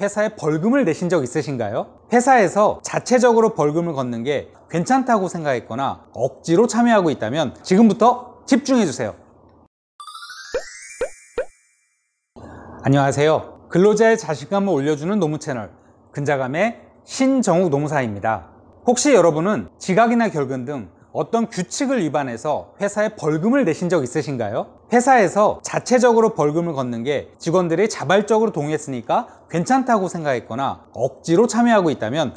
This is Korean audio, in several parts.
회사에 벌금을 내신 적 있으신가요? 회사에서 자체적으로 벌금을 걷는 게 괜찮다고 생각했거나 억지로 참여하고 있다면 지금부터 집중해 주세요. 안녕하세요. 근로자의 자신감을 올려주는 노무 채널 근자감의 신정욱 노무사입니다. 혹시 여러분은 지각이나 결근 등 어떤 규칙을 위반해서 회사에 벌금을 내신 적 있으신가요? 회사에서 자체적으로 벌금을 걷는 게 직원들이 자발적으로 동의했으니까 괜찮다고 생각했거나 억지로 참여하고 있다면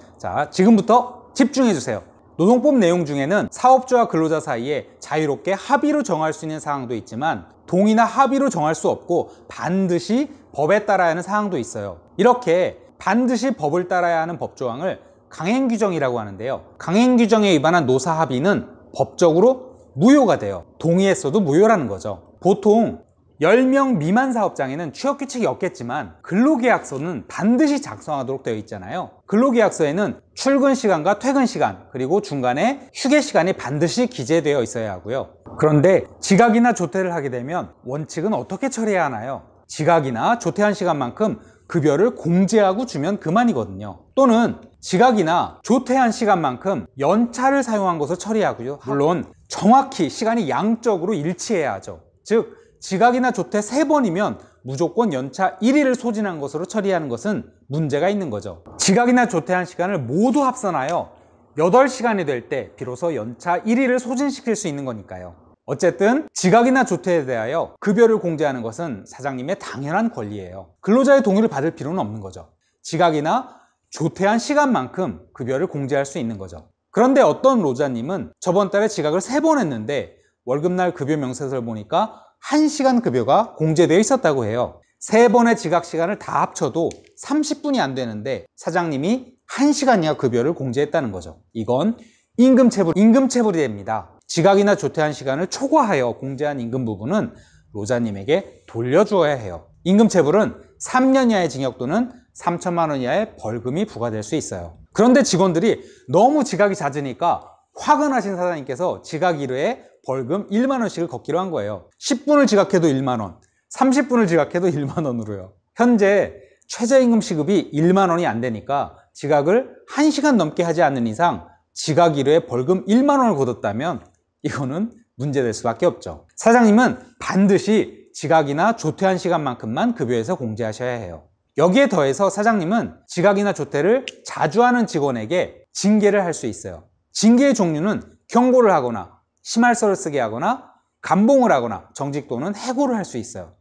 지금부터 집중해 주세요. 노동법 내용 중에는 사업주와 근로자 사이에 자유롭게 합의로 정할 수 있는 사항도 있지만 동의나 합의로 정할 수 없고 반드시 법에 따라야 하는 사항도 있어요. 이렇게 반드시 법을 따라야 하는 법조항을 강행규정이라고 하는데요. 강행규정에 위반한 노사합의는 법적으로 무효가 돼요. 동의했어도 무효라는 거죠. 보통 10명 미만 사업장에는 취업규칙이 없겠지만 근로계약서는 반드시 작성하도록 되어 있잖아요. 근로계약서에는 출근 시간과 퇴근 시간 그리고 중간에 휴게 시간이 반드시 기재되어 있어야 하고요. 그런데 지각이나 조퇴를 하게 되면 원칙은 어떻게 처리해야 하나요? 지각이나 조퇴한 시간만큼 급여를 공제하고 주면 그만이거든요. 또는 지각이나 조퇴한 시간만큼 연차를 사용한 것을 처리하고요. 물론 정확히 시간이 양적으로 일치해야 하죠. 즉 지각이나 조퇴 3번이면 무조건 연차 1일을 소진한 것으로 처리하는 것은 문제가 있는 거죠. 지각이나 조퇴한 시간을 모두 합산하여 8시간이 될 때 비로소 연차 1일을 소진시킬 수 있는 거니까요. 어쨌든 지각이나 조퇴에 대하여 급여를 공제하는 것은 사장님의 당연한 권리예요. 근로자의 동의를 받을 필요는 없는 거죠. 지각이나 조퇴한 시간만큼 급여를 공제할 수 있는 거죠. 그런데 어떤 노자님은 저번 달에 지각을 3번 했는데 월급날 급여 명세서를 보니까 1시간 급여가 공제되어 있었다고 해요. 3번의 지각 시간을 다 합쳐도 30분이 안 되는데 사장님이 1시간 이하 급여를 공제했다는 거죠. 이건 임금체불이 됩니다. 지각이나 조퇴한 시간을 초과하여 공제한 임금 부분은 노자님에게 돌려주어야 해요. 임금체불은 3년 이하의 징역 또는 3천만 원 이하의 벌금이 부과될 수 있어요. 그런데 직원들이 너무 지각이 잦으니까 화가 나신 사장님께서 지각 1회에 벌금 1만 원씩을 걷기로 한 거예요. 10분을 지각해도 1만 원, 30분을 지각해도 1만 원으로요. 현재 최저임금 시급이 1만 원이 안 되니까 지각을 1시간 넘게 하지 않는 이상 지각 1회에 벌금 1만 원을 거뒀다면 이거는 문제될 수밖에 없죠. 사장님은 반드시 지각이나 조퇴한 시간만큼만 급여에서 공제하셔야 해요. 여기에 더해서 사장님은 지각이나 조퇴를 자주 하는 직원에게 징계를 할 수 있어요. 징계의 종류는 경고를 하거나 심할서를 쓰게 하거나 감봉을 하거나 정직 또는 해고를 할 수 있어요.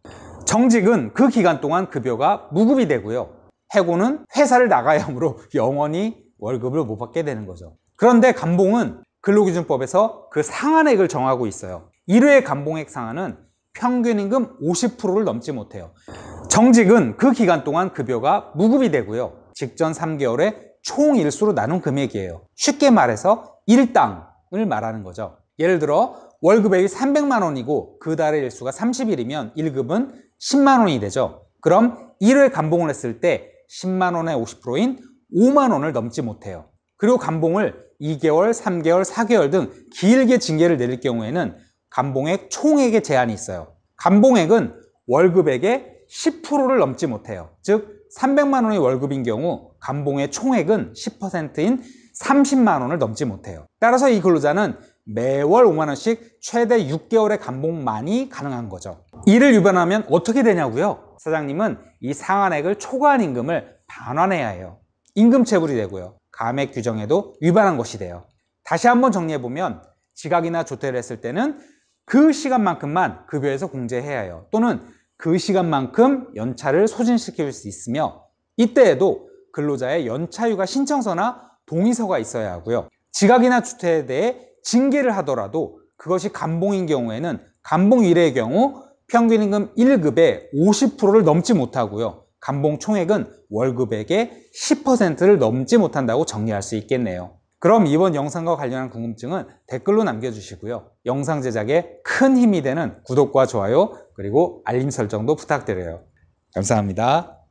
정직은 그 기간 동안 급여가 무급이 되고요. 해고는 회사를 나가야 하므로 영원히 월급을 못 받게 되는 거죠. 그런데 감봉은 근로기준법에서 그 상한액을 정하고 있어요. 1회 감봉액 상한은 평균임금 50%를 넘지 못해요. 정직은 그 기간 동안 급여가 무급이 되고요. 직전 3개월의 총 일수로 나눈 금액이에요. 쉽게 말해서 일당을 말하는 거죠. 예를 들어 월급액이 300만 원이고 그 달의 일수가 30일이면 1급은 10만 원이 되죠. 그럼 1회 감봉을 했을 때 10만 원의 50%인 5만 원을 넘지 못해요. 그리고 감봉을 2개월, 3개월, 4개월 등 길게 징계를 내릴 경우에는 감봉액 총액에 제한이 있어요. 감봉액은 월급액의 10%를 넘지 못해요. 즉 300만 원이 월급인 경우 감봉의 총액은 10%인 30만 원을 넘지 못해요. 따라서 이 근로자는 매월 5만 원씩 최대 6개월의 감봉만이 가능한 거죠. 이를 위반하면 어떻게 되냐고요? 사장님은 이 상한액을 초과한 임금을 반환해야 해요. 임금체불이 되고요. 감액 규정에도 위반한 것이 돼요. 다시 한번 정리해보면 지각이나 조퇴를 했을 때는 그 시간만큼만 급여에서 공제해야 해요. 또는 그 시간만큼 연차를 소진시킬 수 있으며 이때에도 근로자의 연차휴가 신청서나 동의서가 있어야 하고요. 지각이나 조퇴에 대해 징계를 하더라도 그것이 감봉인 경우에는 감봉 1회의 경우 평균임금 1급의 50%를 넘지 못하고요. 감봉 총액은 월급액의 10%를 넘지 못한다고 정리할 수 있겠네요. 그럼 이번 영상과 관련한 궁금증은 댓글로 남겨주시고요. 영상 제작에 큰 힘이 되는 구독과 좋아요 그리고 알림 설정도 부탁드려요. 감사합니다.